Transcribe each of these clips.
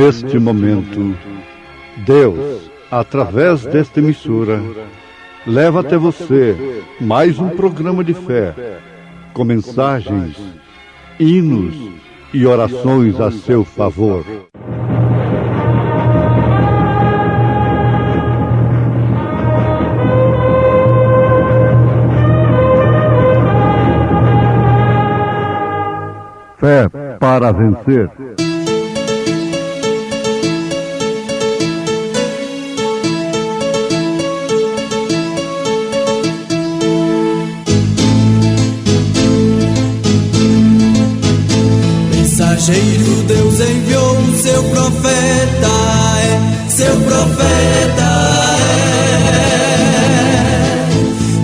Neste momento, Deus, através desta emissora, leva até você mais um programa de fé, com mensagens, hinos e orações a seu favor. Fé para vencer. Mensageiro, Deus enviou o seu profeta, seu profeta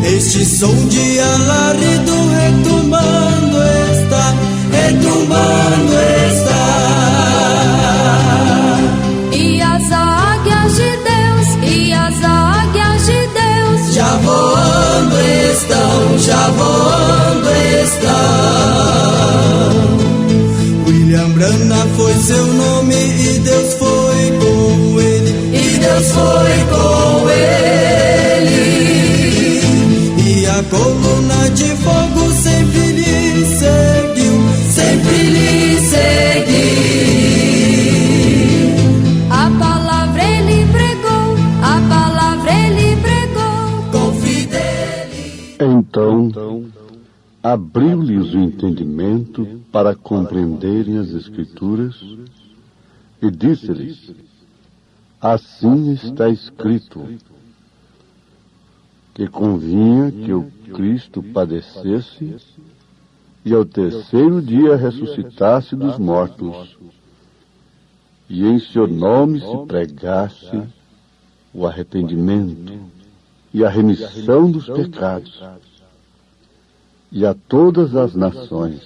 é. Este som de alarido retumbando está, retumbando está. E as águias de Deus, e as águias de Deus, já voando estão, já voando estão. William Branham foi seu nome e Deus foi com ele, e Deus foi com ele. E a coluna de fogo sempre lhe seguiu, sempre lhe seguiu. a palavra ele pregou, a palavra ele pregou, com fidelidade. Então, abriu-lhes o entendimento para compreenderem as Escrituras e disse-lhes: assim está escrito, que convinha que o Cristo padecesse e ao terceiro dia ressuscitasse dos mortos, e em seu nome se pregasse o arrependimento e a remissão dos pecados, e a todas as nações,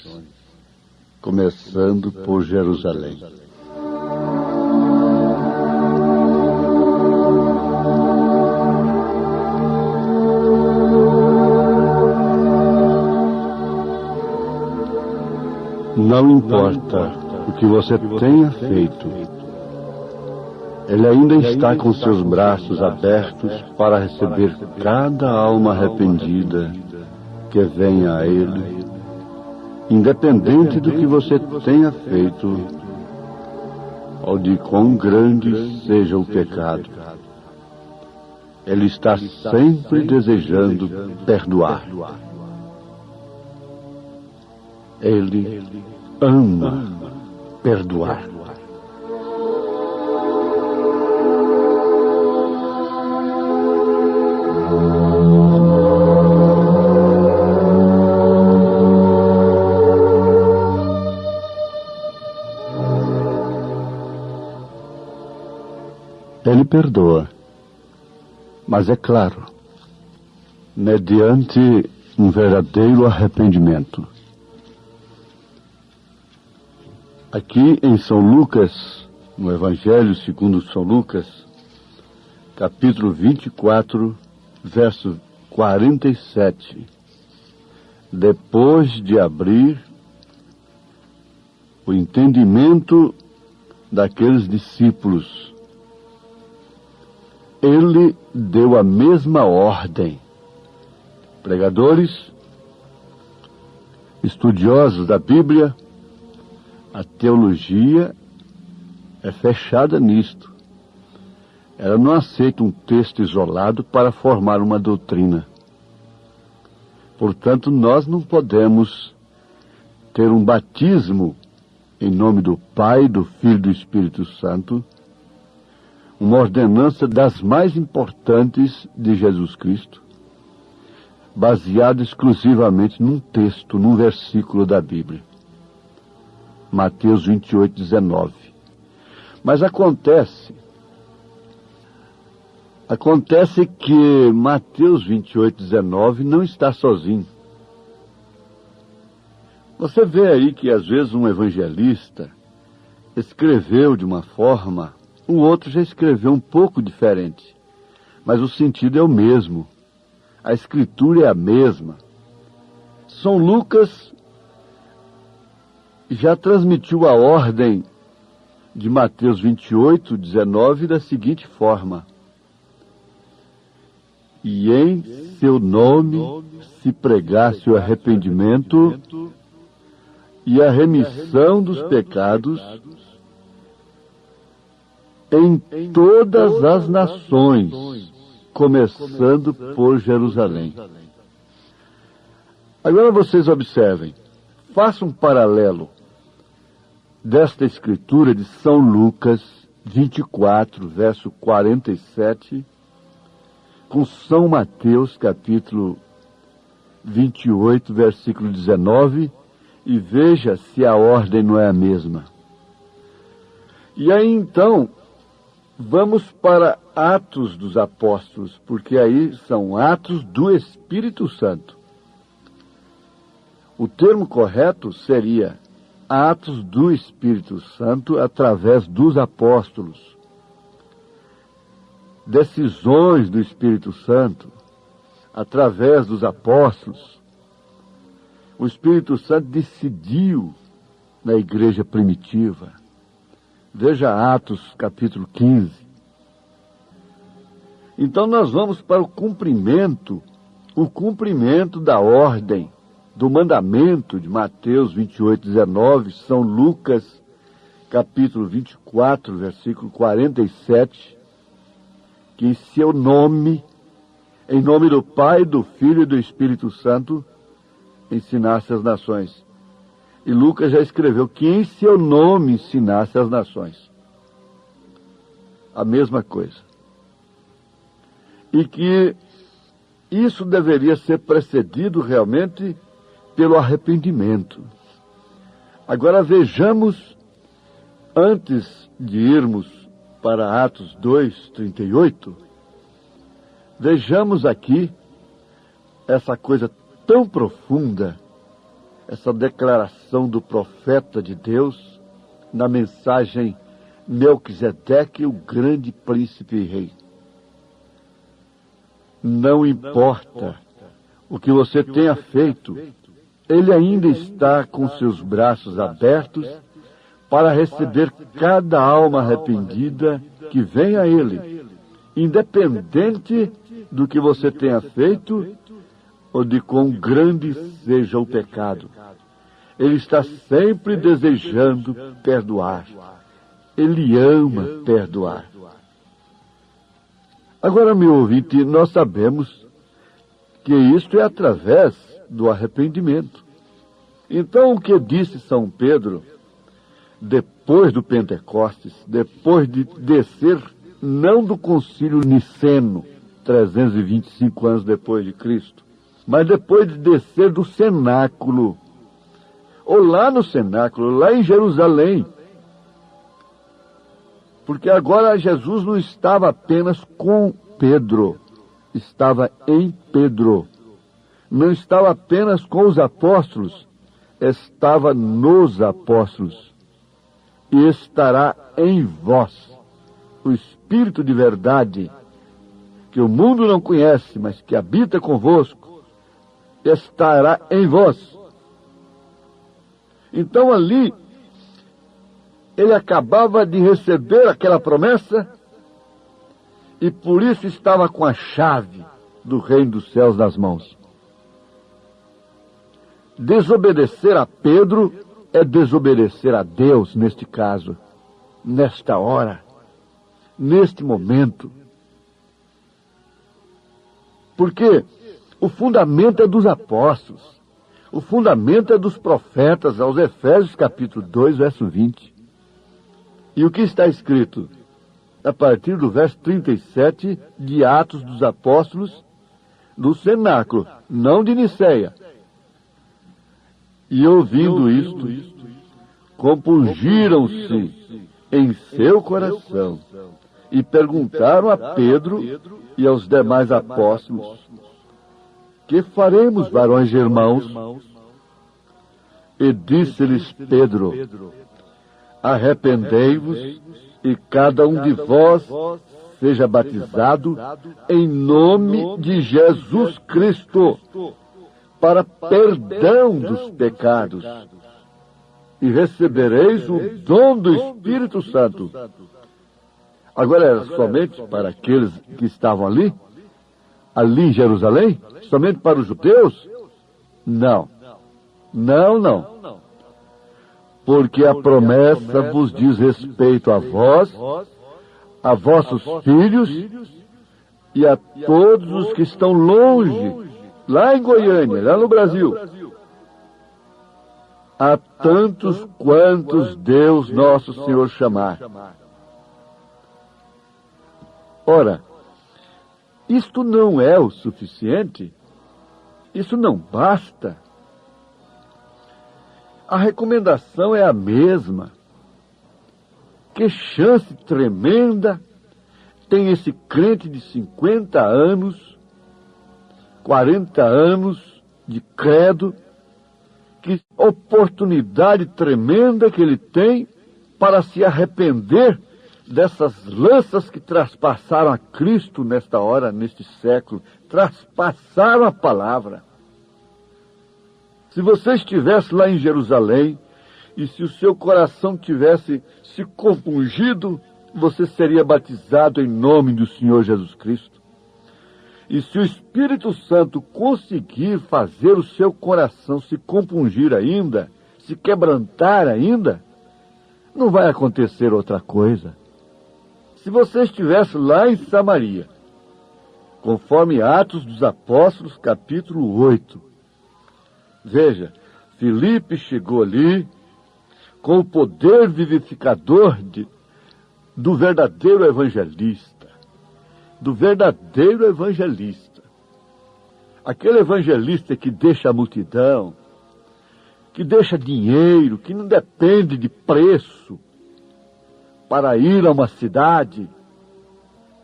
começando por Jerusalém. Não importa o que você tenha feito, Ele ainda está com seus braços abertos para receber cada alma arrependida que venha a Ele, independente do que você tenha feito ou de quão grande seja o pecado. Ele está sempre desejando perdoar. Ele ama perdoar. Ele perdoa, mas é claro, mediante um verdadeiro arrependimento. Aqui em São Lucas, no Evangelho segundo São Lucas, capítulo 24, verso 47, depois de abrir o entendimento daqueles discípulos, ele deu a mesma ordem. Pregadores, estudiosos da Bíblia, a teologia é fechada nisto. Ela não aceita um texto isolado para formar uma doutrina. Portanto, nós não podemos ter um batismo em nome do Pai, do Filho e do Espírito Santo, uma ordenança das mais importantes de Jesus Cristo, baseada exclusivamente num texto, num versículo da Bíblia. Mateus 28, 19. Mas acontece que Mateus 28, 19 não está sozinho. Você vê aí que às vezes um evangelista escreveu de uma forma, o outro já escreveu um pouco diferente, mas o sentido é o mesmo. A escritura é a mesma. São Lucas já transmitiu a ordem de Mateus 28, 19, da seguinte forma: e em seu nome se pregasse o arrependimento e a remissão dos pecados em todas as nações, começando por Jerusalém. Agora vocês observem, façam um paralelo desta escritura de São Lucas 24, verso 47, com São Mateus, capítulo 28, versículo 19, e veja se a ordem não é a mesma. E aí então, vamos para Atos dos Apóstolos, porque aí são atos do Espírito Santo. O termo correto seria atos do Espírito Santo através dos apóstolos. Decisões do Espírito Santo através dos apóstolos. O Espírito Santo decidiu na igreja primitiva. Veja Atos capítulo 15. Então nós vamos para o cumprimento da ordem, do mandamento de Mateus 28, 19, São Lucas capítulo 24, versículo 47, que em seu nome, em nome do Pai, do Filho e do Espírito Santo, ensinasse as nações. E Lucas já escreveu que em seu nome ensinasse as nações. A mesma coisa. E que isso deveria ser precedido realmente pelo arrependimento. Agora vejamos, antes de irmos para Atos 2, 38, vejamos aqui essa coisa tão profunda, essa declaração do profeta de Deus na mensagem Melquisedeque, o grande príncipe e rei. Não importa o que você tenha feito, ele ainda está com seus braços abertos para receber cada alma arrependida que vem a ele, independente do que você tenha feito ou de quão grande seja o pecado. Ele está sempre desejando perdoar. Ele ama perdoar. Agora, meu ouvinte, nós sabemos que isto é através do arrependimento. Então, o que disse São Pedro, depois do Pentecostes, depois de descer, não do concílio niceno, 325 anos depois de Cristo, mas depois de descer do cenáculo, ou lá no cenáculo, lá em Jerusalém, porque agora Jesus não estava apenas com Pedro, estava em Pedro. Não estava apenas com os apóstolos, estava nos apóstolos. E estará em vós o Espírito de verdade, que o mundo não conhece, mas que habita convosco, estará em vós. Então ali, ele acabava de receber aquela promessa e por isso estava com a chave do reino dos céus nas mãos. Desobedecer a Pedro é desobedecer a Deus neste caso, nesta hora, neste momento. Porque o fundamento é dos apóstolos, o fundamento é dos profetas, aos Efésios capítulo 2, verso 20. E o que está escrito? A partir do verso 37 de Atos dos Apóstolos, do cenáculo, não de Niceia. E ouvindo isto, compungiram-se em seu coração e perguntaram a Pedro e aos demais apóstolos: que faremos, varões irmãos? E disse-lhes Pedro: arrependei-vos e cada um de vós seja batizado em nome de Jesus Cristo para perdão dos pecados, e recebereis o dom do Espírito Santo. Agora era somente para aqueles que estavam ali em Jerusalém? Somente para os judeus? Não. Não. Porque a promessa vos diz respeito a vós, a vossos filhos e a todos os que estão longe, lá em Goiânia, lá no Brasil. A tantos quantos Deus nosso Senhor chamar. Ora, isto não é o suficiente? Isso não basta? A recomendação é a mesma. Que chance tremenda tem esse crente de 50 anos, 40 anos de credo, que oportunidade tremenda que ele tem para se arrepender dessas lanças que traspassaram a Cristo nesta hora, neste século, traspassaram a palavra. Se você estivesse lá em Jerusalém, e se o seu coração tivesse se compungido, você seria batizado em nome do Senhor Jesus Cristo. E se o Espírito Santo conseguir fazer o seu coração se compungir ainda, se quebrantar ainda, não vai acontecer outra coisa. Se você estivesse lá em Samaria, conforme Atos dos Apóstolos, capítulo 8, veja, Filipe chegou ali com o poder vivificador do verdadeiro evangelista. Aquele evangelista que deixa a multidão, que deixa dinheiro, que não depende de preço para ir a uma cidade,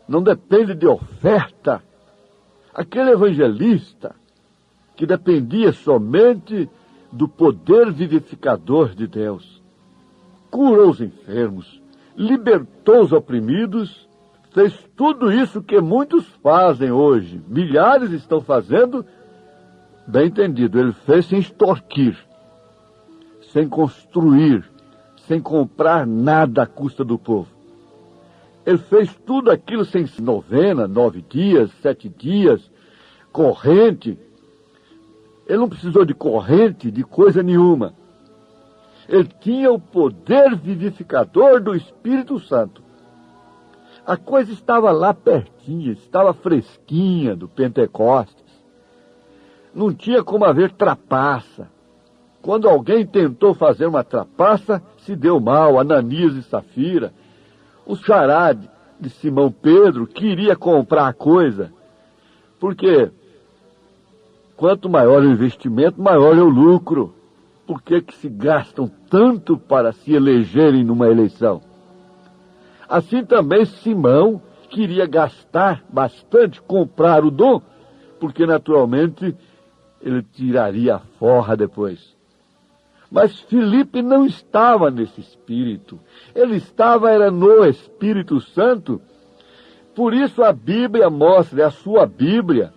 não depende de oferta. Aquele evangelista que dependia somente do poder vivificador de Deus. Curou os enfermos, libertou os oprimidos, fez tudo isso que muitos fazem hoje. Milhares estão fazendo, bem entendido, ele fez sem extorquir, sem construir, sem comprar nada à custa do povo. Ele fez tudo aquilo sem novena, 9 dias, 7 dias, corrente. Ele não precisou de corrente, de coisa nenhuma. Ele tinha o poder vivificador do Espírito Santo. A coisa estava lá pertinho, estava fresquinha do Pentecostes. Não tinha como haver trapaça. Quando alguém tentou fazer uma trapaça, se deu mal, Ananias e Safira. O xará de Simão Pedro queria comprar a coisa, porque quanto maior o investimento, maior é o lucro. Por que se gastam tanto para se elegerem numa eleição? Assim também Simão queria gastar bastante, comprar o dom, porque naturalmente ele tiraria a forra depois. Mas Filipe não estava nesse espírito. Ele era no Espírito Santo. Por isso a Bíblia mostra, a sua Bíblia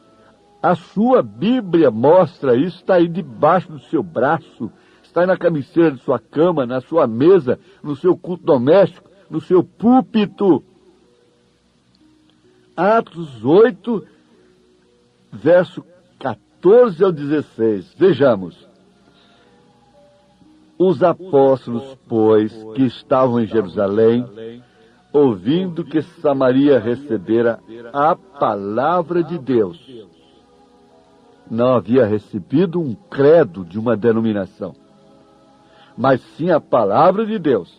mostra isso, está aí debaixo do seu braço, está aí na cabeceira de sua cama, na sua mesa, no seu culto doméstico, no seu púlpito. Atos 8, verso 14 ao 16. Vejamos. Os apóstolos, pois, que estavam em Jerusalém, ouvindo que Samaria recebera a palavra de Deus, não havia recebido um credo de uma denominação, mas sim a palavra de Deus,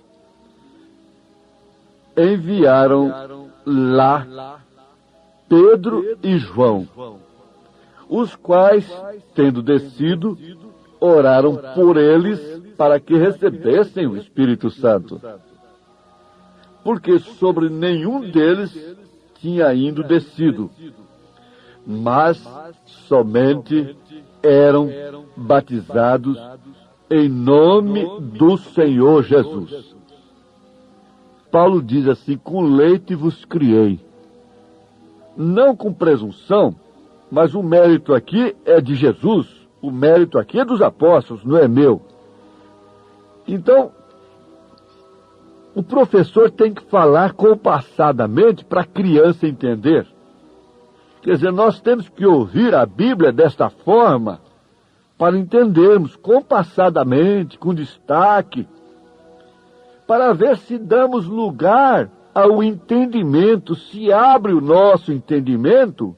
enviaram lá Pedro e João, os quais, tendo descido, oraram por eles para que recebessem o Espírito Santo, porque sobre nenhum deles tinha ainda descido, mas somente eram batizados em nome do Senhor Jesus. Paulo diz assim: com leite vos criei. Não com presunção, mas o mérito aqui é de Jesus, o mérito aqui é dos apóstolos, não é meu. Então, o professor tem que falar compassadamente para a criança entender. Quer dizer, nós temos que ouvir a Bíblia desta forma para entendermos compassadamente, com destaque, para ver se damos lugar ao entendimento, se abre o nosso entendimento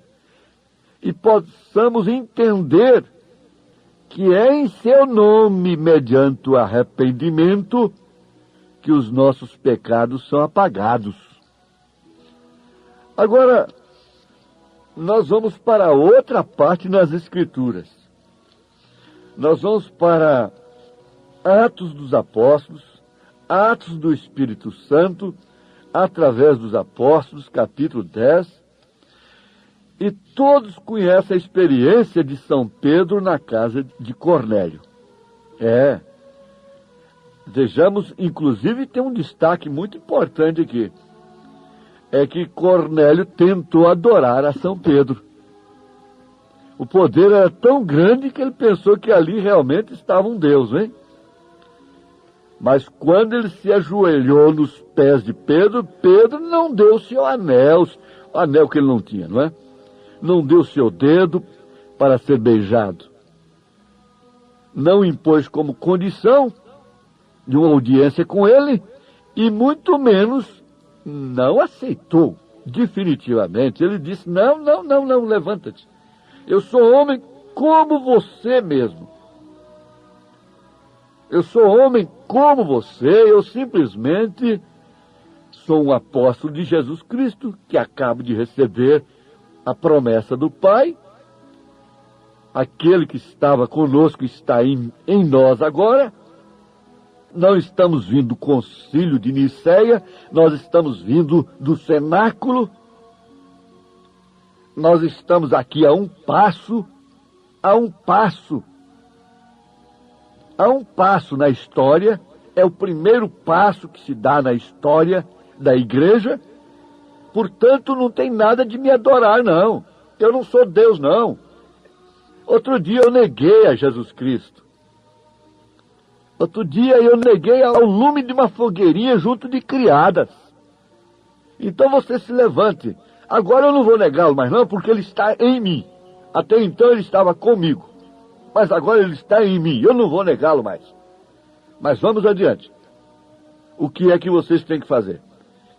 e possamos entender que é em seu nome, mediante o arrependimento, que os nossos pecados são apagados. Agora, nós vamos para outra parte nas Escrituras. Nós vamos para Atos dos Apóstolos, Atos do Espírito Santo, através dos Apóstolos, capítulo 10. E todos conhecem a experiência de São Pedro na casa de Cornélio. Vejamos, inclusive tem um destaque muito importante aqui. É que Cornélio tentou adorar a São Pedro. O poder era tão grande que ele pensou que ali realmente estava um Deus, hein? Mas quando ele se ajoelhou nos pés de Pedro, Pedro não deu seu anel, o anel que ele não tinha, não é? Não deu seu dedo para ser beijado. Não impôs como condição de uma audiência com ele, e muito menos não aceitou definitivamente. Ele disse, não, levanta-te. Eu sou homem como você mesmo. Eu sou homem como você, eu simplesmente sou um apóstolo de Jesus Cristo, que acabo de receber a promessa do Pai. Aquele que estava conosco está em nós agora. Não estamos vindo do concílio de Niceia, nós estamos vindo do cenáculo. Nós estamos aqui a um passo na história. É o primeiro passo que se dá na história da igreja. Portanto, não tem nada de me adorar, não. Eu não sou Deus, não. Outro dia eu neguei a Jesus Cristo. Outro dia eu neguei ao lume de uma fogueirinha junto de criadas. Então você se levante. Agora eu não vou negá-lo mais não, porque ele está em mim. Até então ele estava comigo. Mas agora ele está em mim. Eu não vou negá-lo mais. Mas vamos adiante. O que é que vocês têm que fazer?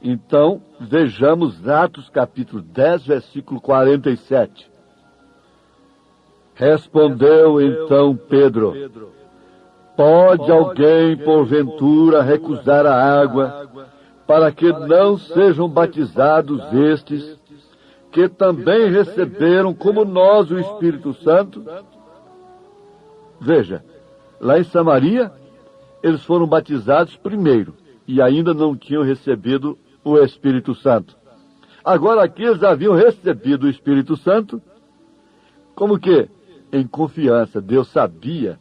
Então, vejamos Atos capítulo 10, versículo 47. Respondeu então Pedro: pode alguém, porventura, recusar a água, para que não sejam batizados estes, que também receberam, como nós, o Espírito Santo? Veja, lá em Samaria, eles foram batizados primeiro, e ainda não tinham recebido o Espírito Santo. Agora aqui eles haviam recebido o Espírito Santo, como que? Em confiança. Deus sabia.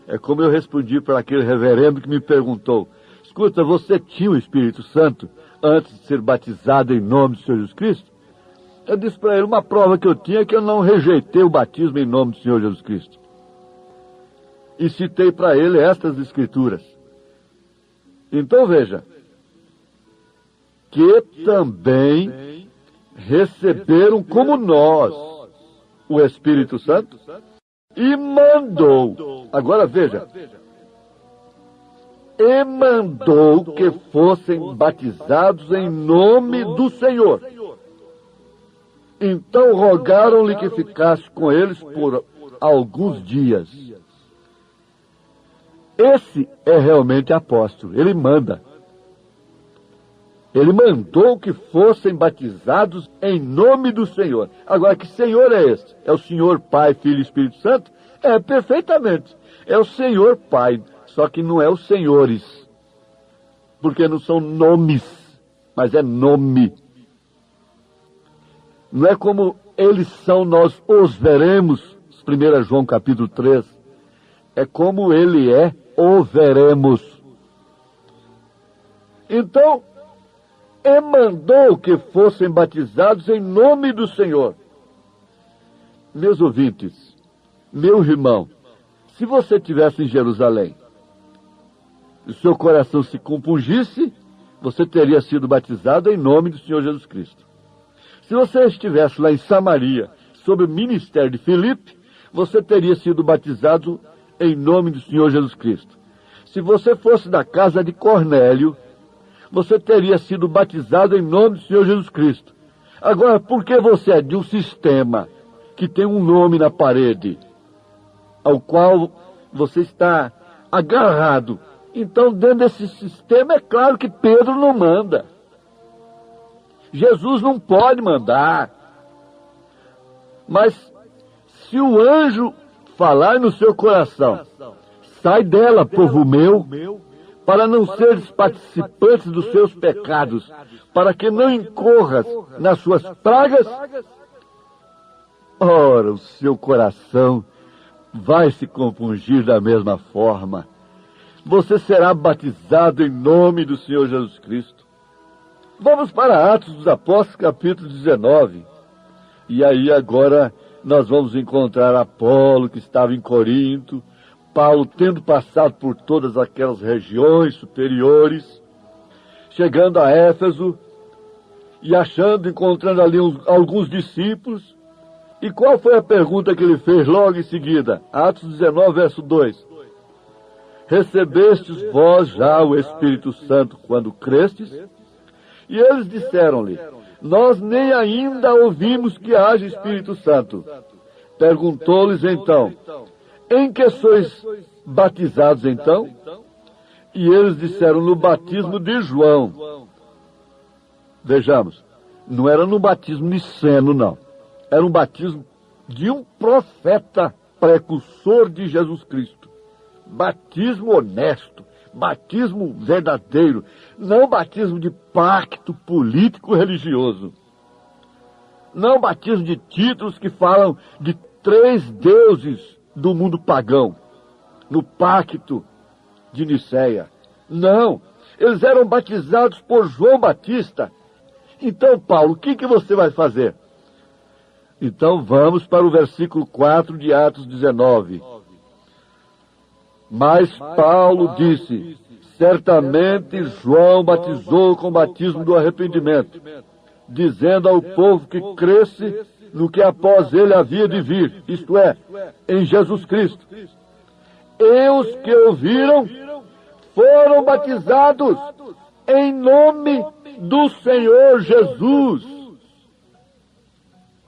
É como eu respondi para aquele reverendo que me perguntou: escuta, você tinha o Espírito Santo antes de ser batizado em nome do Senhor Jesus Cristo? Eu disse para ele, uma prova que eu tinha é que eu não rejeitei o batismo em nome do Senhor Jesus Cristo. E citei para ele estas escrituras. Então veja, que também receberam como nós o Espírito Santo e mandou. Agora veja, e mandou que fossem batizados em nome do Senhor. Então rogaram-lhe que ficasse com eles por alguns dias. Esse é realmente apóstolo, ele manda. Ele mandou que fossem batizados em nome do Senhor. Agora, que Senhor é esse? É o Senhor Pai, Filho e Espírito Santo? É, perfeitamente. É o Senhor Pai, só que não é os senhores. Porque não são nomes, mas é nome. Não é como eles são, nós os veremos, 1 João capítulo 3. É como ele é, o veremos. Então, e mandou que fossem batizados em nome do Senhor. Meus ouvintes, meu irmão, se você estivesse em Jerusalém, o seu coração se compungisse, você teria sido batizado em nome do Senhor Jesus Cristo. Se você estivesse lá em Samaria, sob o ministério de Filipe, você teria sido batizado em nome do Senhor Jesus Cristo. Se você fosse da casa de Cornélio, você teria sido batizado em nome do Senhor Jesus Cristo. Agora, porque você é de um sistema que tem um nome na parede, ao qual você está agarrado, então dentro desse sistema é claro que Pedro não manda. Jesus não pode mandar. Mas se o anjo falar no seu coração, sai dela, povo meu, para não seres participantes dos seus pecados, para que não incorras nas suas pragas, ora, o seu coração vai se compungir da mesma forma. Você será batizado em nome do Senhor Jesus Cristo. Vamos para Atos dos Apóstolos, capítulo 19. E aí agora nós vamos encontrar Apolo, que estava em Corinto, Paulo tendo passado por todas aquelas regiões superiores, chegando a Éfeso e encontrando ali alguns discípulos. E qual foi a pergunta que ele fez logo em seguida? Atos 19, verso 2. Recebestes vós já o Espírito Santo quando crestes? E eles disseram-lhe, nós nem ainda ouvimos que haja Espírito Santo. Perguntou-lhes então, em que sois batizados então? E eles disseram, no batismo de João. Vejamos, não era no batismo niceno, não. Era um batismo de um profeta precursor de Jesus Cristo. Batismo honesto, batismo verdadeiro, não batismo de pacto político-religioso. Não batismo de títulos que falam de 3 deuses do mundo pagão, no pacto de Nicéia. Não, eles eram batizados por João Batista. Então, Paulo, o que você vai fazer? Então vamos para o versículo 4 de Atos 19. Mas Paulo disse, certamente João batizou com o batismo do arrependimento, dizendo ao povo que cresce no que após ele havia de vir, isto é, em Jesus Cristo. E os que ouviram foram batizados em nome do Senhor Jesus.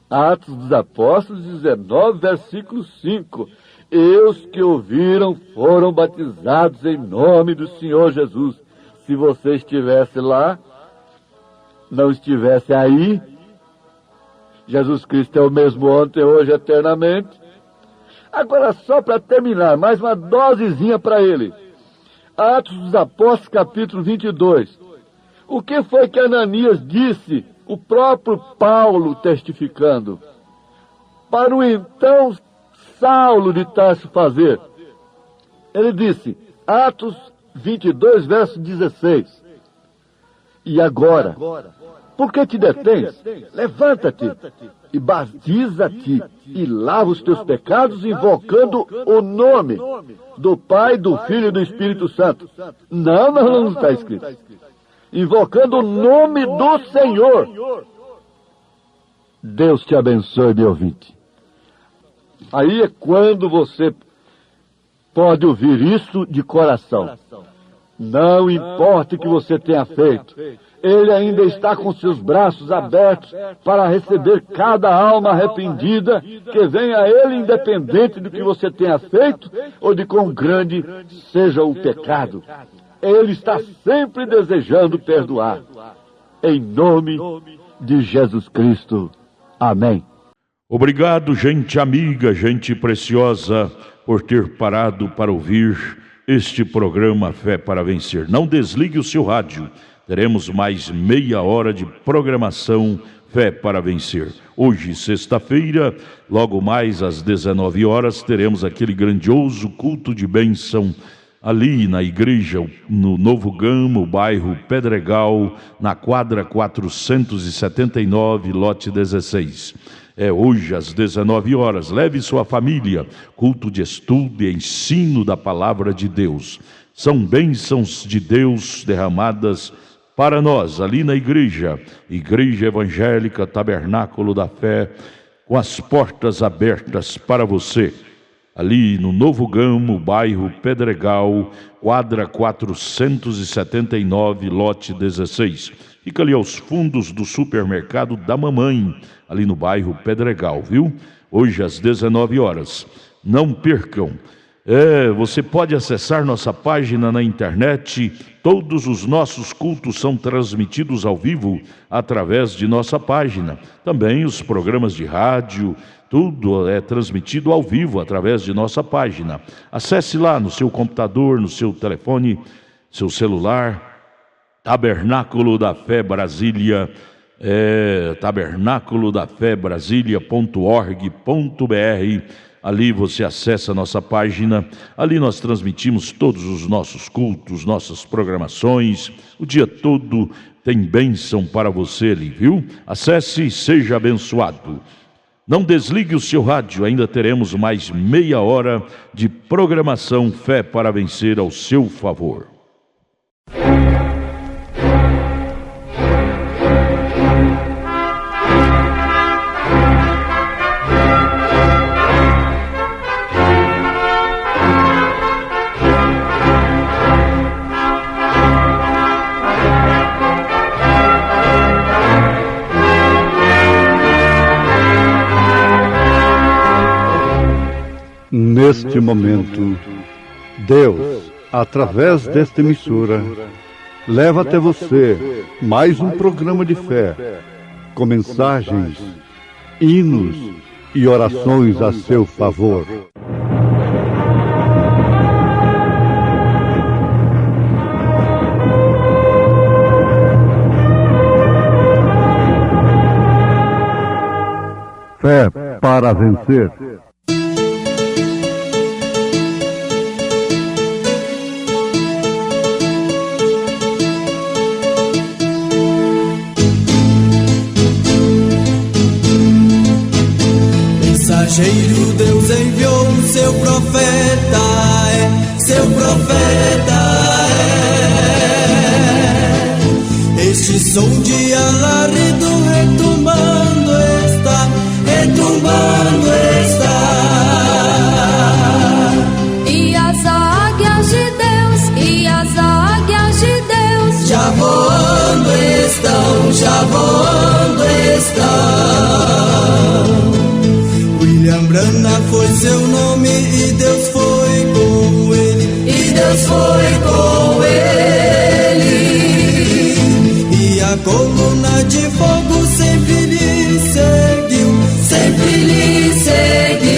Atos dos Apóstolos 19, versículo 5. E os que ouviram foram batizados em nome do Senhor Jesus. Se você estivesse lá, não estivesse aí, Jesus Cristo é o mesmo ontem, hoje, eternamente. Agora, só para terminar, mais uma dosezinha para ele. Atos dos Apóstolos, capítulo 22. O que foi que Ananias disse, o próprio Paulo testificando, para o então Saulo de Tarso fazer? Ele disse, Atos 22, verso 16. E agora, por que te detens? Levanta-te e batiza-te e lava os teus pecados, invocando o nome do Pai, do Filho e do Espírito Santo. Não está escrito. Invocando o nome do Senhor. Deus te abençoe, meu ouvinte. Aí é quando você pode ouvir isso de coração. Não importa o que você tenha feito, Ele ainda está com seus braços abertos para receber cada alma arrependida que venha a Ele, independente do que você tenha feito ou de quão grande seja o pecado. Ele está sempre desejando perdoar. Em nome de Jesus Cristo. Amém. Obrigado, gente amiga, gente preciosa, por ter parado para ouvir este programa Fé para Vencer. Não desligue o seu rádio. Teremos mais meia hora de programação Fé para Vencer. Hoje, sexta-feira, logo mais às 19 horas, teremos aquele grandioso culto de bênção ali na igreja, no Novo Gama, bairro Pedregal, na quadra 479, lote 16. É hoje às 19 horas. Leve sua família. Culto de estudo e ensino da palavra de Deus. São bênçãos de Deus derramadas para nós, ali na Igreja Evangélica Tabernáculo da Fé, com as portas abertas para você. Ali no Novo Gamo, bairro Pedregal, quadra 479, lote 16. Fica ali aos fundos do supermercado da Mamãe, ali no bairro Pedregal, viu? Hoje às 19 horas. Não percam. Você pode acessar nossa página na internet. Todos os nossos cultos são transmitidos ao vivo através de nossa página. Também os programas de rádio, tudo é transmitido ao vivo através de nossa página. Acesse lá no seu computador, no seu telefone, seu celular, Tabernáculo da Fé Brasília, tabernáculodafebrasilia.org.br. Ali você acessa a nossa página. Ali nós transmitimos todos os nossos cultos, nossas programações. O dia todo tem bênção para você ali, viu? Acesse e seja abençoado. Não desligue o seu rádio, ainda teremos mais meia hora de programação Fé para Vencer ao seu favor. Neste momento, Deus, através desta emissora, leva até você mais um programa de fé, com mensagens, hinos e orações a seu favor. Fé para vencer. Mensageiro Deus enviou o seu profeta, seu profeta Este som de alarido retumbando está, retumbando está. E as águias de Deus, e as águias de Deus já voando estão, já voando estão. William Branham foi seu nome e Deus foi com ele, e Deus foi com ele. E a coluna de fogo sempre lhe seguiu, sempre lhe seguiu.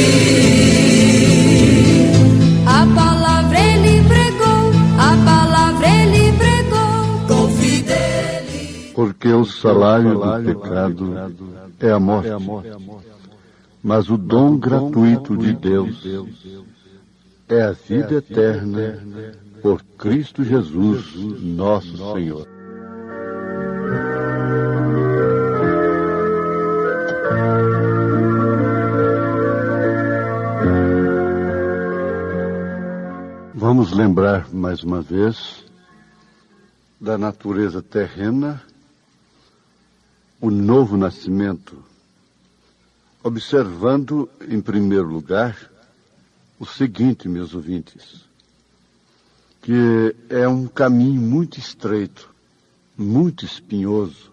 A palavra ele pregou, a palavra ele pregou com fidelidade. Porque o salário do pecado é a morte. Mas o dom gratuito de Deus é a vida eterna por Cristo Jesus, nosso Senhor. Vamos lembrar mais uma vez da natureza terrena, o novo nascimento. Observando, em primeiro lugar, o seguinte, meus ouvintes, que é um caminho muito estreito, muito espinhoso.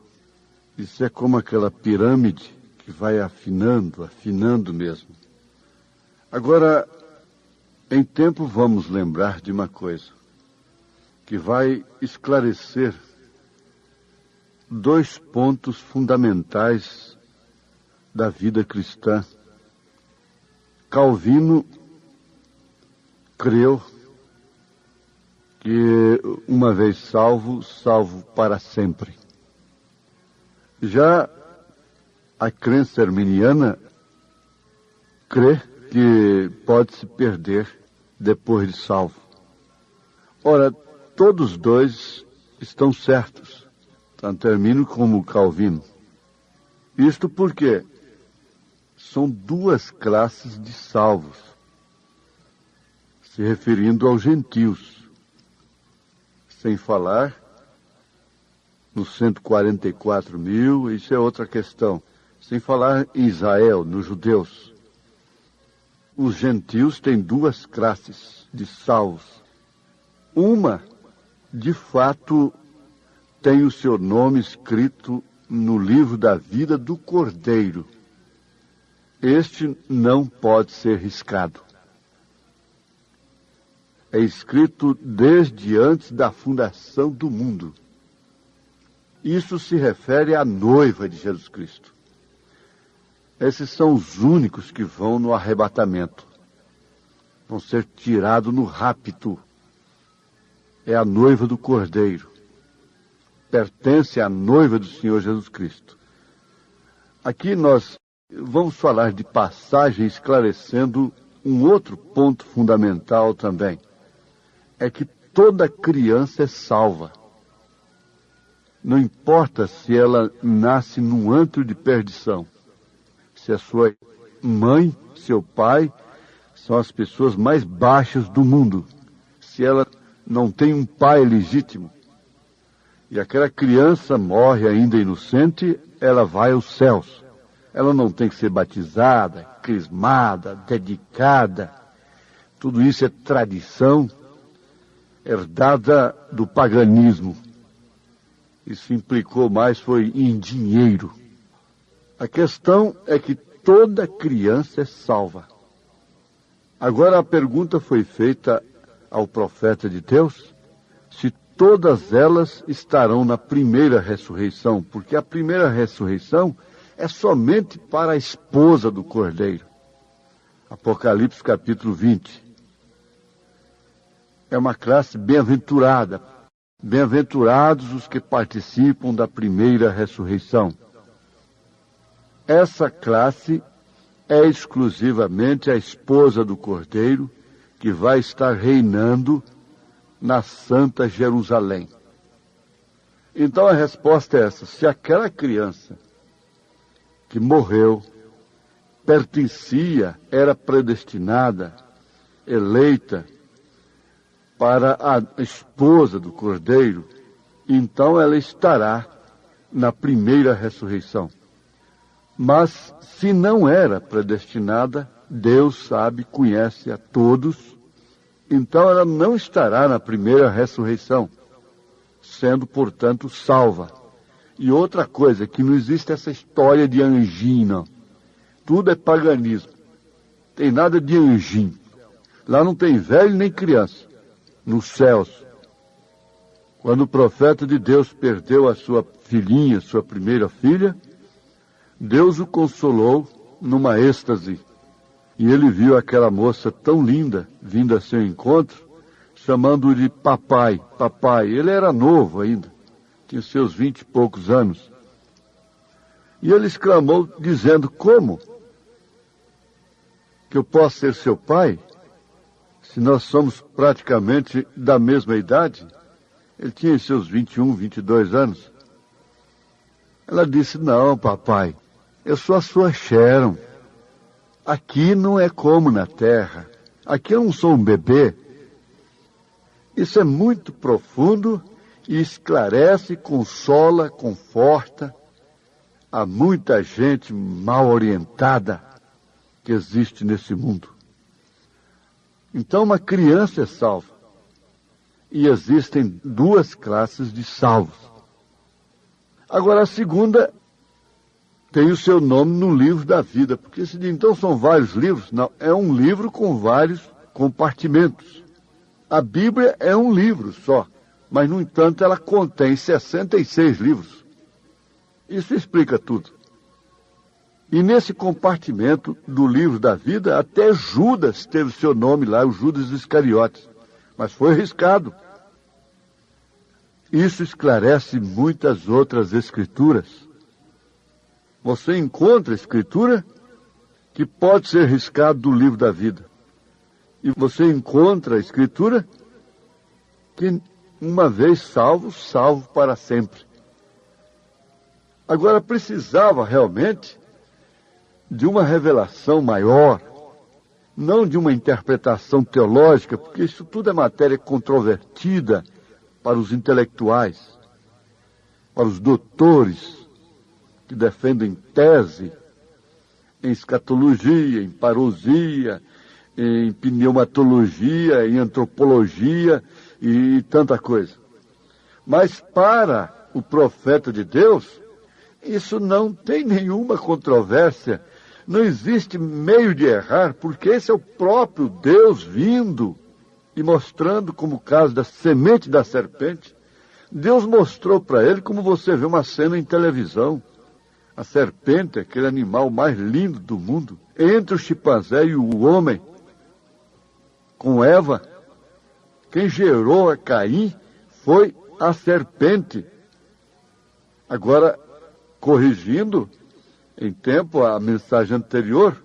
Isso é como aquela pirâmide que vai afinando, afinando mesmo. Agora, em tempo, vamos lembrar de uma coisa, que vai esclarecer dois pontos fundamentais da vida cristã. Calvino creu que uma vez salvo, salvo para sempre. Já a crença arminiana crê que pode se perder depois de salvo. Ora, todos dois estão certos, tanto Armínio como Calvino. Isto porque são duas classes de salvos, se referindo aos gentios, sem falar nos 144 mil, isso é outra questão, sem falar em Israel, nos judeus. Os gentios têm duas classes de salvos. Uma, de fato, tem o seu nome escrito no livro da vida do Cordeiro. Este não pode ser riscado. É escrito desde antes da fundação do mundo. Isso se refere à noiva de Jesus Cristo. Esses são os únicos que vão no arrebatamento. Vão ser tirados no rapto. É a noiva do Cordeiro. Pertence à noiva do Senhor Jesus Cristo. Aqui nós vamos falar de passagem esclarecendo um outro ponto fundamental também. É que toda criança é salva. Não importa se ela nasce num antro de perdição. Se a sua mãe, seu pai, são as pessoas mais baixas do mundo. Se ela não tem um pai legítimo, e aquela criança morre ainda inocente, ela vai aos céus. Ela não tem que ser batizada, crismada, dedicada. Tudo isso é tradição herdada do paganismo. Isso implicou mais foi em dinheiro. A questão é que toda criança é salva. Agora a pergunta foi feita ao profeta de Deus, se todas elas estarão na primeira ressurreição, porque a primeira ressurreição é somente para a esposa do Cordeiro. Apocalipse capítulo 20. É uma classe bem-aventurada. Bem-aventurados os que participam da primeira ressurreição. Essa classe é exclusivamente a esposa do Cordeiro, que vai estar reinando na Santa Jerusalém. Então a resposta é essa: se aquela criança que morreu pertencia, era predestinada, eleita para a esposa do Cordeiro, então ela estará na primeira ressurreição. Mas se não era predestinada, Deus sabe, conhece a todos, então ela não estará na primeira ressurreição, sendo, portanto, salva. E outra coisa, que não existe essa história de anjinho, não. Tudo é paganismo. Tem nada de anjinho. Lá não tem velho nem criança. Nos céus. Quando o profeta de Deus perdeu a sua filhinha, sua primeira filha, Deus o consolou numa êxtase. E ele viu aquela moça tão linda, vindo a seu encontro, chamando-o de papai, papai. Ele era novo ainda, tinha seus 20 e poucos anos. E ele exclamou, dizendo: como que eu posso ser seu pai, se nós somos praticamente da mesma idade? Ele tinha seus 21, 22 anos. Ela disse: não, papai, eu sou a sua Sharon. Aqui não é como na terra. Aqui eu não sou um bebê. Isso é muito profundo e esclarece, consola, conforta a muita gente mal orientada que existe nesse mundo. Então uma criança é salva. E existem duas classes de salvos. Agora a segunda tem o seu nome no livro da vida, porque se diz, então são vários livros. Não, é um livro com vários compartimentos. A Bíblia é um livro só, mas no entanto ela contém 66 livros. Isso explica tudo. E nesse compartimento do livro da vida, até Judas teve seu nome lá, o Judas Iscariotes, mas foi riscado. Isso esclarece muitas outras escrituras. Você encontra escritura que pode ser riscada do livro da vida. E você encontra a escritura que, uma vez salvo, salvo para sempre. Agora precisava realmente de uma revelação maior, não de uma interpretação teológica, porque isso tudo é matéria controvertida para os intelectuais, para os doutores que defendem tese em escatologia, em parousia, em pneumatologia, em antropologia e tanta coisa. Mas para o profeta de Deus, isso não tem nenhuma controvérsia. Não existe meio de errar, porque esse é o próprio Deus vindo e mostrando, como o caso da semente da serpente. Deus mostrou para ele como você vê uma cena em televisão. A serpente, aquele animal mais lindo do mundo, entre o chimpanzé e o homem, com Eva, quem gerou a Caim foi a serpente. Agora, corrigindo em tempo a mensagem anterior,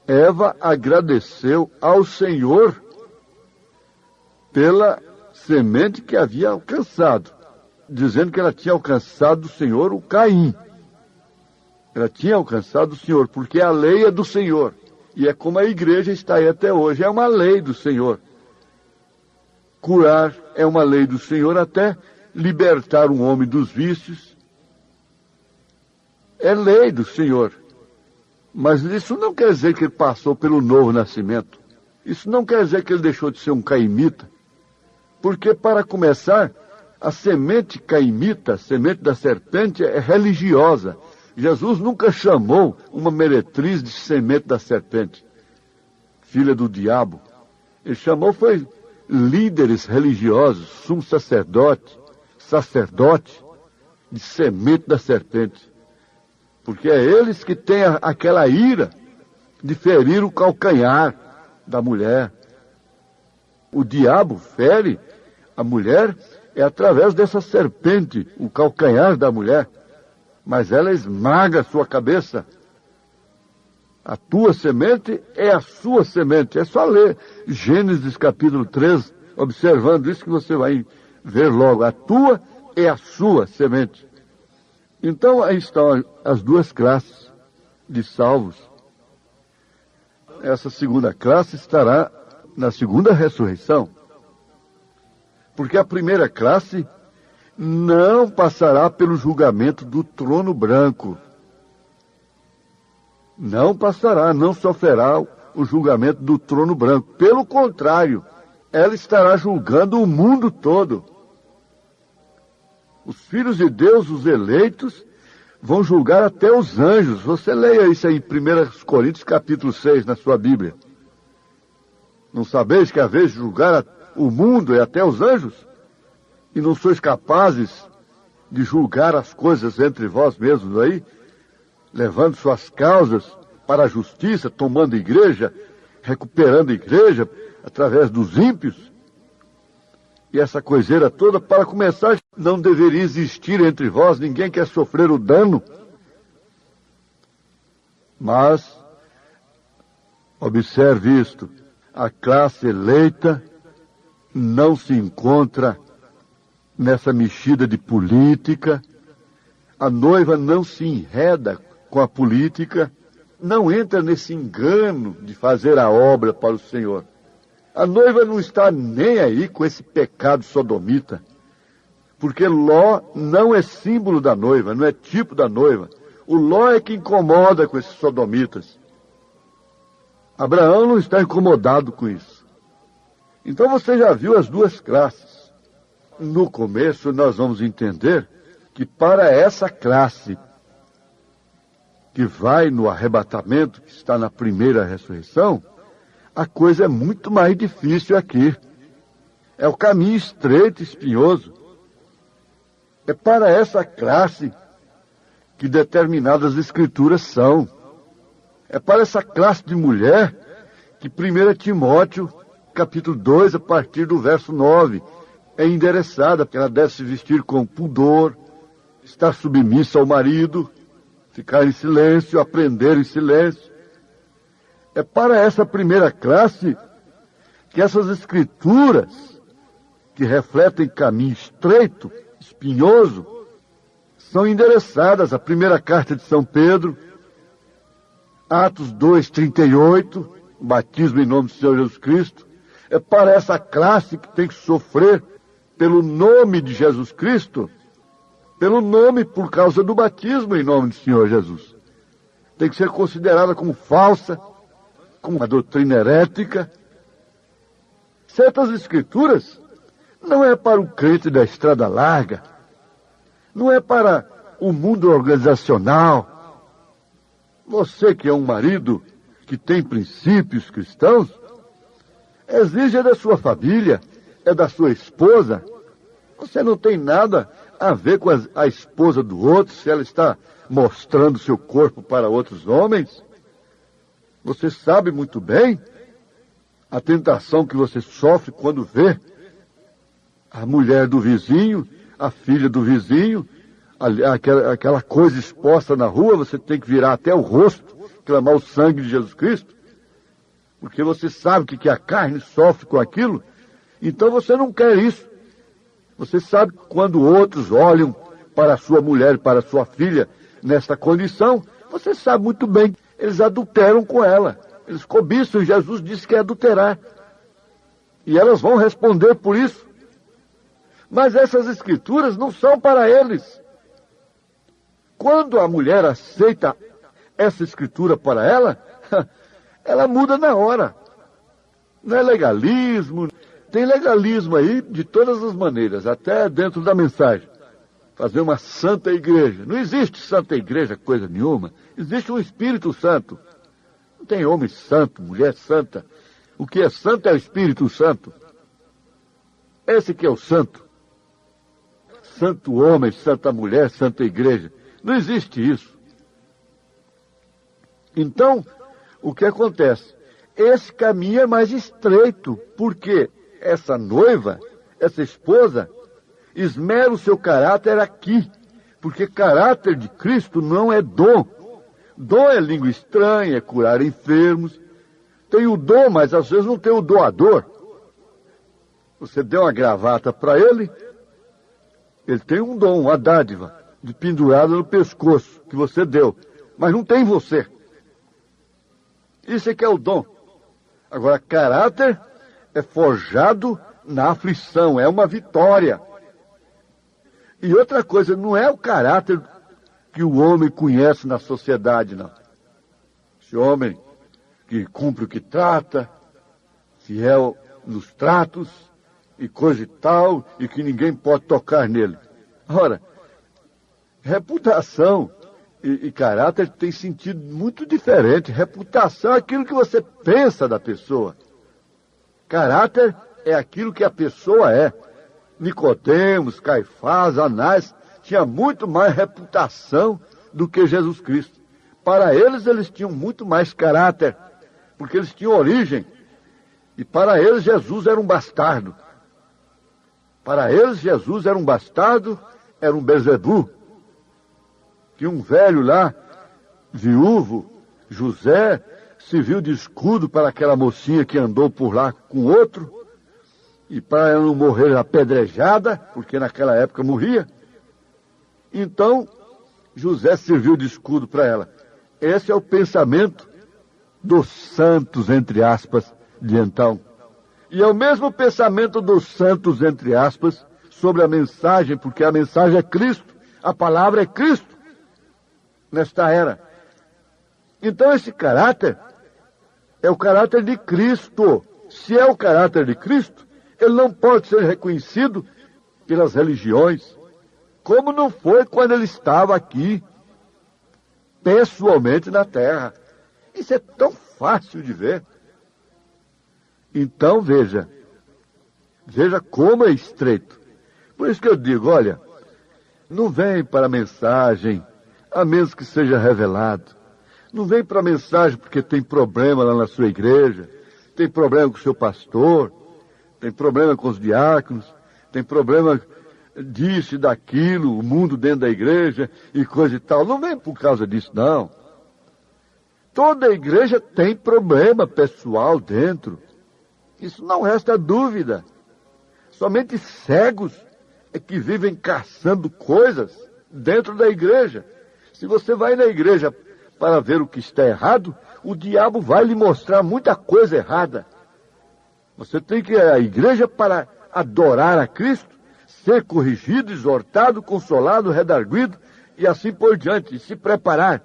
Eva agradeceu ao Senhor pela semente que havia alcançado, dizendo que ela tinha alcançado do Senhor o Caim. Ela tinha alcançado o Senhor, porque a lei é do Senhor. E é como a igreja está aí até hoje, é uma lei do Senhor. Curar é uma lei do Senhor, até libertar um homem dos vícios é lei do Senhor. Mas isso não quer dizer que ele passou pelo novo nascimento. Isso não quer dizer que ele deixou de ser um caimita. Porque, para começar, a semente caimita, a semente da serpente, é religiosa. Jesus nunca chamou uma meretriz de semente da serpente, filha do diabo. Ele chamou foi líderes religiosos, sumo sacerdote, de semente da serpente. Porque é eles que têm aquela ira de ferir o calcanhar da mulher. O diabo fere a mulher é através dessa serpente, o calcanhar da mulher. Mas ela esmaga a sua cabeça. A tua semente é a sua semente. É só ler Gênesis capítulo 3, observando isso que você vai ver logo. A tua é a sua semente. Então, aí estão as duas classes de salvos. Essa segunda classe estará na segunda ressurreição. Porque a primeira classe não passará pelo julgamento do trono branco. Não passará, não sofrerá o julgamento do trono branco. Pelo contrário, ela estará julgando o mundo todo. Os filhos de Deus, os eleitos, vão julgar até os anjos. Você leia isso aí em 1 Coríntios capítulo 6 na sua Bíblia. Não sabeis que a vez de julgar o mundo é até os anjos? E não sois capazes de julgar as coisas entre vós mesmos aí? Levando suas causas para a justiça, tomando igreja, recuperando igreja através dos ímpios? E essa coiseira toda, para começar, não deveria existir entre vós, ninguém quer sofrer o dano. Mas, observe isto, a classe eleita não se encontra nessa mexida de política, a noiva não se enreda com a política, não entra nesse engano de fazer a obra para o Senhor. A noiva não está nem aí com esse pecado sodomita, porque Ló não é símbolo da noiva, não é tipo da noiva. O Ló é que incomoda com esses sodomitas. Abraão não está incomodado com isso. Então você já viu as duas classes. No começo nós vamos entender que para essa classe que vai no arrebatamento, que está na primeira ressurreição, a coisa é muito mais difícil aqui. É o caminho estreito e espinhoso. É para essa classe que determinadas escrituras são. É para essa classe de mulher que 1 Timóteo, capítulo 2, a partir do verso 9, é endereçada, porque ela deve se vestir com pudor, estar submissa ao marido, ficar em silêncio, aprender em silêncio. É para essa primeira classe que essas escrituras, que refletem caminho estreito, espinhoso, são endereçadas. A primeira carta de São Pedro, Atos 2:38, batismo em nome do Senhor Jesus Cristo, é para essa classe que tem que sofrer pelo nome de Jesus Cristo, pelo nome por causa do batismo em nome do Senhor Jesus. Tem que ser considerada como falsa, como uma doutrina herética. Certas escrituras não é para o crente da estrada larga, não é para o mundo organizacional. Você que é um marido que tem princípios cristãos, exige da sua família, é da sua esposa. Você não tem nada a ver com a esposa do outro, se ela está mostrando seu corpo para outros homens. Você sabe muito bem a tentação que você sofre quando vê a mulher do vizinho, a filha do vizinho, aquela coisa exposta na rua. Você tem que virar até o rosto, clamar o sangue de Jesus Cristo, porque você sabe que a carne sofre com aquilo. Então você não quer isso. Você sabe que quando outros olham para a sua mulher, para a sua filha, nesta condição, você sabe muito bem, eles adulteram com ela. Eles cobiçam, Jesus disse que é adulterar. E elas vão responder por isso. Mas essas escrituras não são para eles. Quando a mulher aceita essa escritura para ela, ela muda na hora. Não é legalismo. Tem legalismo aí de todas as maneiras, até dentro da mensagem. Fazer uma santa igreja. Não existe santa igreja, coisa nenhuma. Existe um Espírito Santo. Não tem homem santo, mulher santa. O que é santo é o Espírito Santo. Esse que é o santo. Santo homem, santa mulher, santa igreja. Não existe isso. Então, o que acontece? Esse caminho é mais estreito, porque essa noiva, essa esposa, esmera o seu caráter aqui, porque caráter de Cristo não é dom. Dom é língua estranha, é curar enfermos. Tem o dom, mas às vezes não tem o doador. Você deu uma gravata para ele, ele tem um dom, uma dádiva, de pendurada no pescoço, que você deu, mas não tem você. Isso é que é o dom. Agora, caráter é forjado na aflição, é uma vitória. E outra coisa, não é o caráter que o homem conhece na sociedade, não. Esse homem que cumpre o que trata, fiel nos tratos e coisa e tal, e que ninguém pode tocar nele. Ora, reputação e caráter tem sentido muito diferente. Reputação é aquilo que você pensa da pessoa. Caráter é aquilo que a pessoa é. Nicodemos, Caifás, Anás tinha muito mais reputação do que Jesus Cristo. Para eles tinham muito mais caráter, porque eles tinham origem. E para eles Jesus era um bastardo. Para eles Jesus era um bastardo, era um Bezebu. Tinha um velho lá, viúvo, José, serviu de escudo para aquela mocinha que andou por lá com outro, e para ela não morrer apedrejada, porque naquela época morria. Então, José serviu de escudo para ela. Esse é o pensamento dos santos, entre aspas, de então. E é o mesmo pensamento dos santos, entre aspas, sobre a mensagem, porque a mensagem é Cristo, a palavra é Cristo, nesta era. Então esse caráter é o caráter de Cristo. Se é o caráter de Cristo, ele não pode ser reconhecido pelas religiões, como não foi quando ele estava aqui, pessoalmente na terra. Isso é tão fácil de ver. Então veja como é estreito. Por isso que eu digo, olha, não vem para a mensagem, a menos que seja revelado. Não vem para a mensagem porque tem problema lá na sua igreja, tem problema com o seu pastor, tem problema com os diáconos, tem problema disso e daquilo, o mundo dentro da igreja e coisa e tal. Não vem por causa disso, não. Toda igreja tem problema pessoal dentro. Isso não resta dúvida. Somente cegos é que vivem caçando coisas dentro da igreja. Se você vai na igreja para ver o que está errado, o diabo vai lhe mostrar muita coisa errada. Você tem que ir à igreja para adorar a Cristo, ser corrigido, exortado, consolado, redarguido e assim por diante, e se preparar.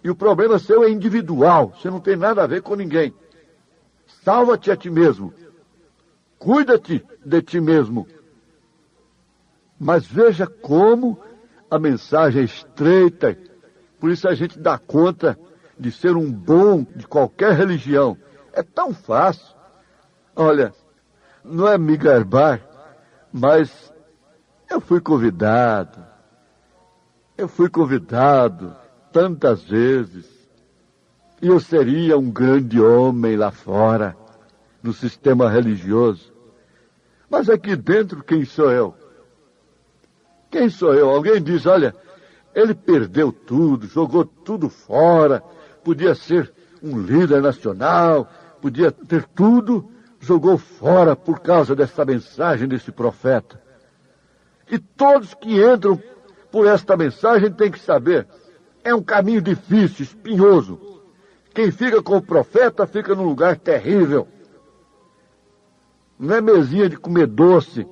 E o problema seu é individual, você não tem nada a ver com ninguém. Salva-te a ti mesmo. Cuida-te de ti mesmo. Mas veja como a mensagem é estreita. Por isso a gente dá conta de ser um bom de qualquer religião. É tão fácil. Olha, não é me gabar, mas eu fui convidado tantas vezes. E eu seria um grande homem lá fora, no sistema religioso. Mas aqui dentro, quem sou eu? Quem sou eu? Alguém diz, olha, ele perdeu tudo, jogou tudo fora, podia ser um líder nacional, podia ter tudo, jogou fora por causa dessa mensagem desse profeta. E todos que entram por esta mensagem têm que saber, é um caminho difícil, espinhoso. Quem fica com o profeta fica num lugar terrível. Não é mesinha de comer doce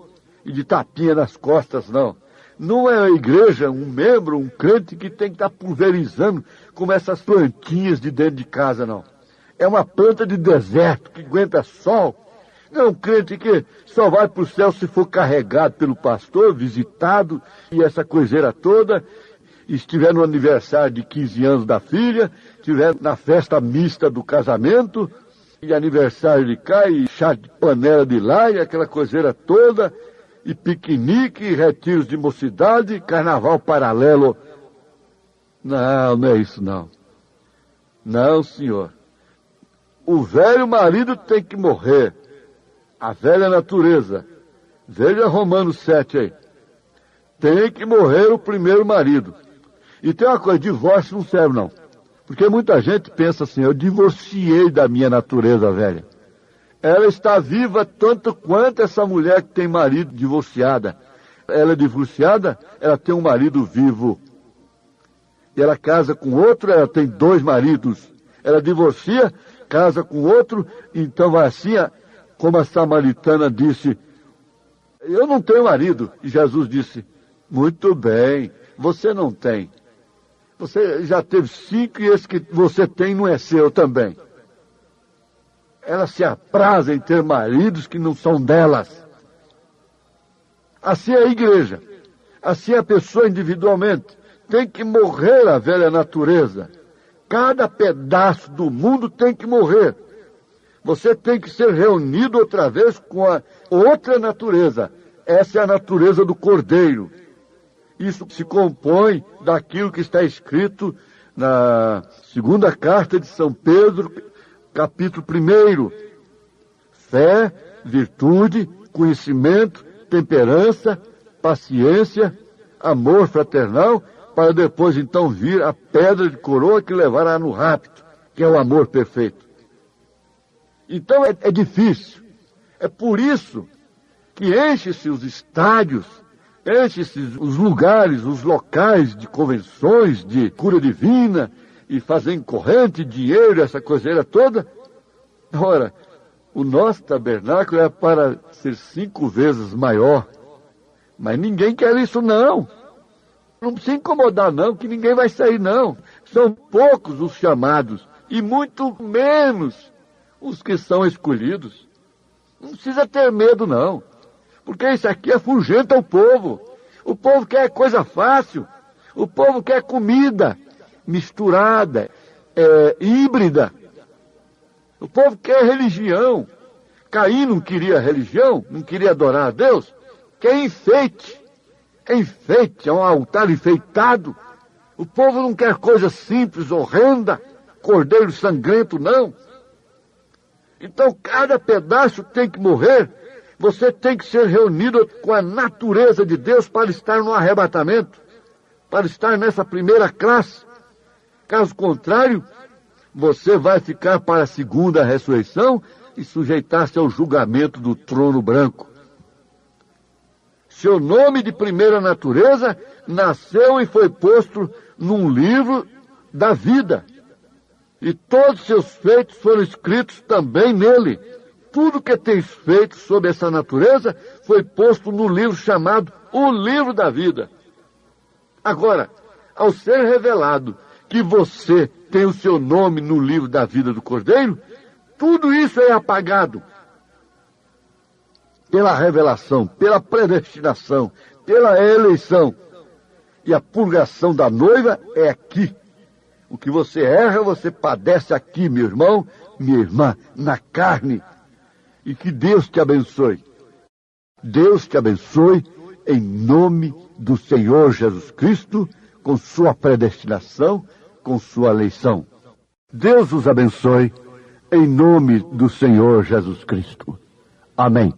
e de tapinha nas costas, não. Não é a igreja, um membro, um crente que tem que estar pulverizando como essas plantinhas de dentro de casa, não. É uma planta de deserto que aguenta sol. Não é um crente que só vai para o céu se for carregado pelo pastor, visitado e essa coiseira toda. Estiver no aniversário de 15 anos da filha, estiver na festa mista do casamento, e aniversário de cá, e chá de panela de lá, e aquela coiseira toda, e piquenique, e retiros de mocidade, carnaval paralelo. Não, não é isso não. Não, senhor. O velho marido tem que morrer. A velha natureza. Veja Romanos 7 aí. Tem que morrer o primeiro marido. E tem uma coisa, divórcio não serve não. Porque muita gente pensa assim, eu divorciei da minha natureza velha. Ela está viva tanto quanto essa mulher que tem marido divorciada. Ela é divorciada, ela tem um marido vivo. E ela casa com outro, ela tem 2 maridos. Ela divorcia, casa com outro, então vai assim, como a samaritana disse, eu não tenho marido. E Jesus disse, muito bem, você não tem. Você já teve 5 e esse que você tem não é seu também. Ela se apraz em ter maridos que não são delas. Assim é a igreja. Assim é a pessoa individualmente. Tem que morrer a velha natureza. Cada pedaço do mundo tem que morrer. Você tem que ser reunido outra vez com a outra natureza. Essa é a natureza do Cordeiro. Isso se compõe daquilo que está escrito na 2ª carta de São Pedro, capítulo 1. Fé, virtude, conhecimento, temperança, paciência, amor fraternal, para depois então vir a pedra de coroa que levará no rapto, que é o amor perfeito. Então é difícil. É por isso que enche-se os estádios, enche-se os lugares, os locais de convenções, de cura divina, e fazem corrente, dinheiro, essa coiseira toda. Ora, o nosso tabernáculo é para ser 5 vezes maior. Mas ninguém quer isso, não. Não precisa incomodar, não, que ninguém vai sair, não. São poucos os chamados, e muito menos os que são escolhidos. Não precisa ter medo, não. Porque isso aqui afugenta o povo. O povo quer coisa fácil. O povo quer comida misturada, híbrida. O povo quer religião. Caim não queria religião, não queria adorar a Deus. Quer enfeite. É enfeite, é um altar enfeitado. O povo não quer coisa simples, horrenda, cordeiro sangrento, não. Então cada pedaço tem que morrer. Você tem que ser reunido com a natureza de Deus para estar no arrebatamento, para estar nessa primeira classe. Caso contrário, você vai ficar para a segunda ressurreição e sujeitar-se ao julgamento do trono branco. Seu nome de primeira natureza nasceu e foi posto num livro da vida. E todos seus feitos foram escritos também nele. Tudo que tens feito sobre essa natureza foi posto no livro chamado O Livro da Vida. Agora, ao ser revelado que você tem o seu nome no livro da vida do Cordeiro, tudo isso é apagado pela revelação, pela predestinação, pela eleição. E a purgação da noiva é aqui. O que você erra, você padece aqui, meu irmão, minha irmã, na carne. E que Deus te abençoe. Deus te abençoe em nome do Senhor Jesus Cristo, com sua predestinação, com sua eleição. Deus os abençoe em nome do Senhor Jesus Cristo. Amém.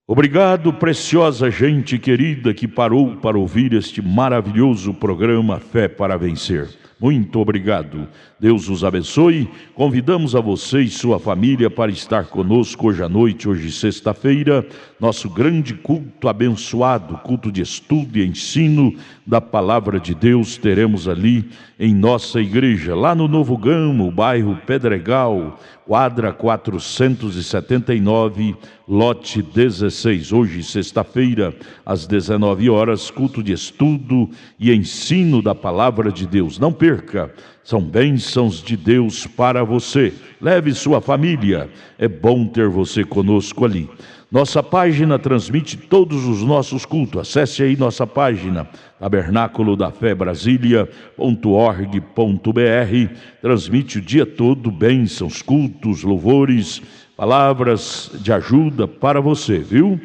Obrigado, preciosa gente querida que parou para ouvir este maravilhoso programa Fé para Vencer. Muito obrigado. Deus os abençoe. Convidamos a você e sua família para estar conosco hoje à noite, hoje sexta-feira, nosso grande culto abençoado, culto de estudo e ensino da Palavra de Deus. Teremos ali em nossa igreja, lá no Novo Gamo, bairro Pedregal, quadra 479, lote 16. Hoje, sexta-feira, às 19 horas, culto de estudo e ensino da Palavra de Deus. Não perca, são bênçãos de Deus para você. Leve sua família, é bom ter você conosco ali. Nossa página transmite todos os nossos cultos. Acesse aí nossa página, tabernáculo da fé Brasília.org.br. Transmite o dia todo bênçãos, cultos, louvores, palavras de ajuda para você, viu?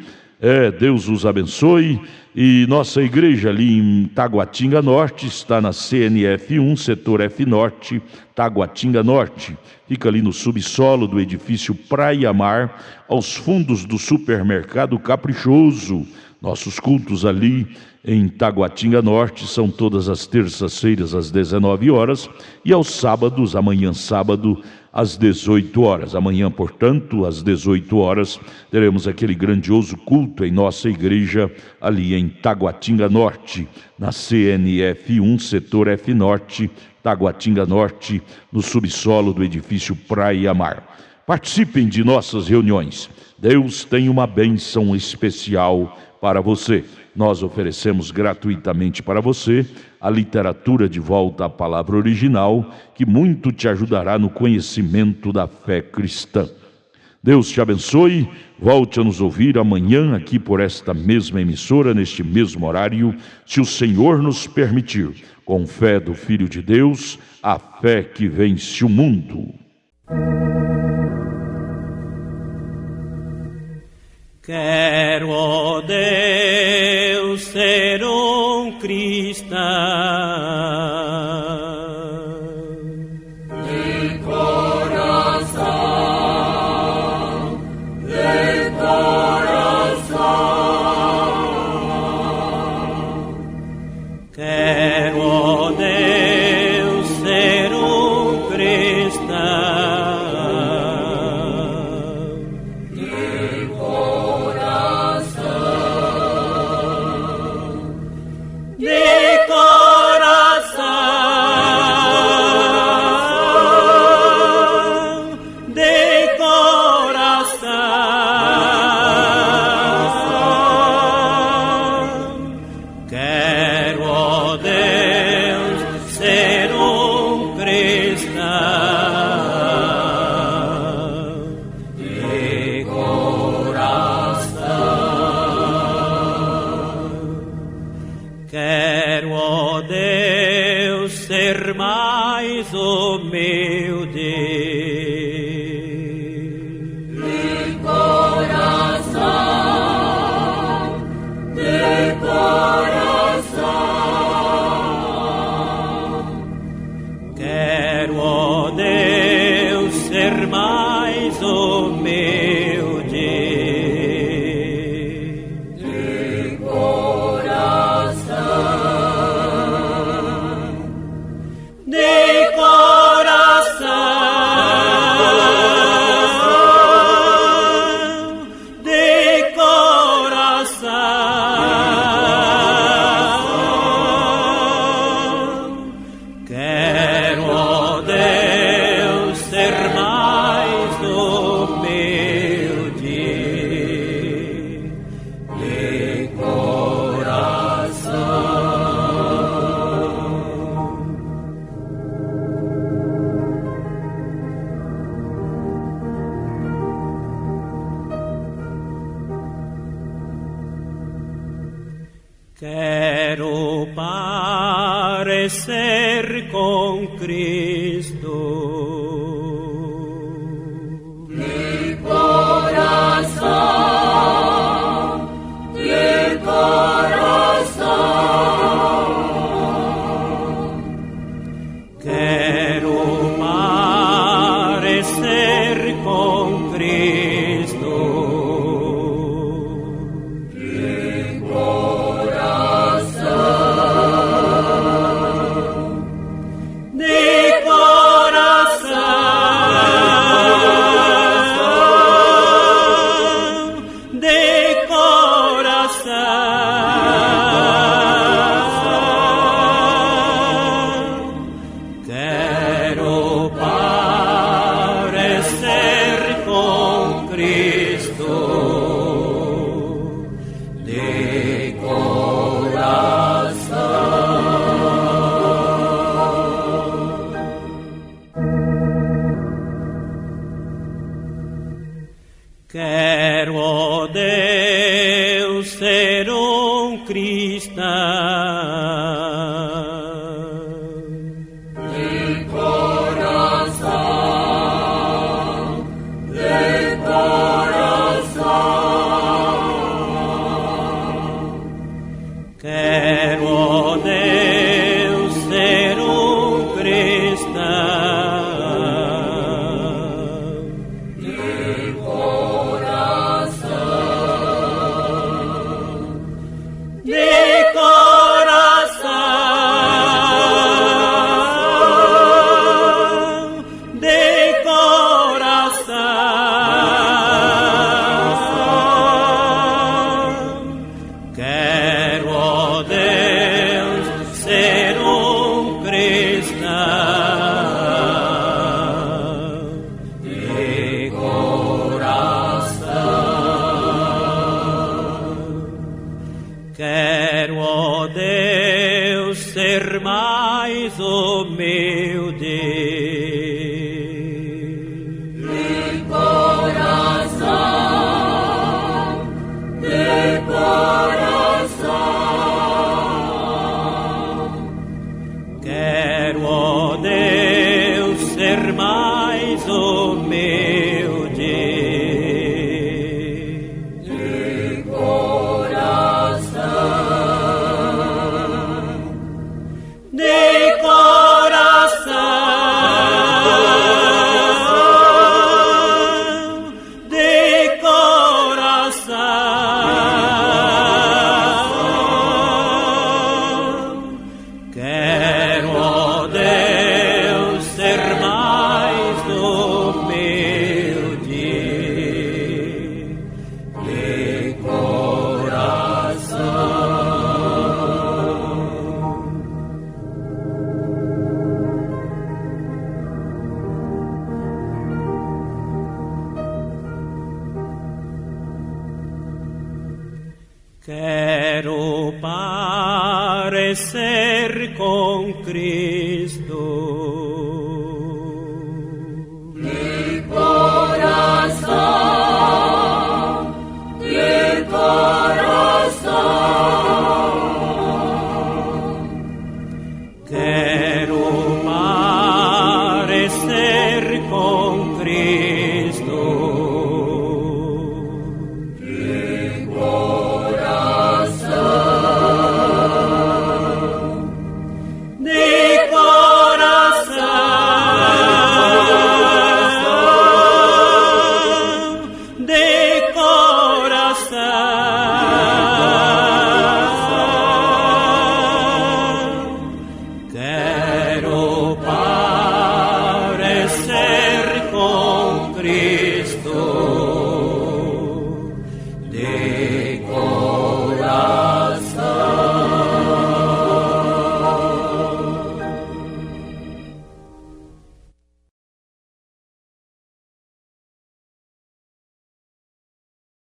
Deus os abençoe. E nossa igreja ali em Taguatinga Norte está na CNF 1, setor F Norte, Taguatinga Norte. Fica ali no subsolo do edifício Praia Mar, aos fundos do supermercado Caprichoso. Nossos cultos ali em Taguatinga Norte são todas as terças-feiras às 19 horas e aos sábados, amanhã sábado, às 18 horas. Amanhã, portanto, às 18 horas, teremos aquele grandioso culto em nossa igreja ali em Taguatinga Norte, na CNF 1, setor F Norte, Taguatinga Norte, no subsolo do edifício Praia Mar. Participem de nossas reuniões. Deus tem uma bênção especial para você. Nós oferecemos gratuitamente para você a literatura de volta à palavra original, que muito te ajudará no conhecimento da fé cristã. Deus te abençoe. Volte a nos ouvir amanhã aqui por esta mesma emissora, neste mesmo horário, se o Senhor nos permitir, com fé do Filho de Deus, a fé que vence o mundo. Quero, ó Deus, ser cristão. De coração, de coração. Quero, ó Deus, ser cristão. De coração. Quero parecer com Cristo. De coração, de coração. Quero parecer com Cristo. De coração, de coração, de coração. Quero parecer com Cristo. De coração. Quero, ó Deus, ser um cristão. de coração, de coração. Quero, ó Deus, ser um cristão. De coração, De coração, de coração. Quero, ó Deus, ser um cristão. De coração. Quero, ó Deus, ser mais humilde. de coração, de coração. Quero, ó Deus, ser mais humilde. De coração, De coração, de coração. Quero, ó Deus, ser mais humilde. De coração. Quero parecer com Cristo. de coração, de coração. Quero parecer com Cristo. De coração, De coração, de coração. Quero parecer com Cristo.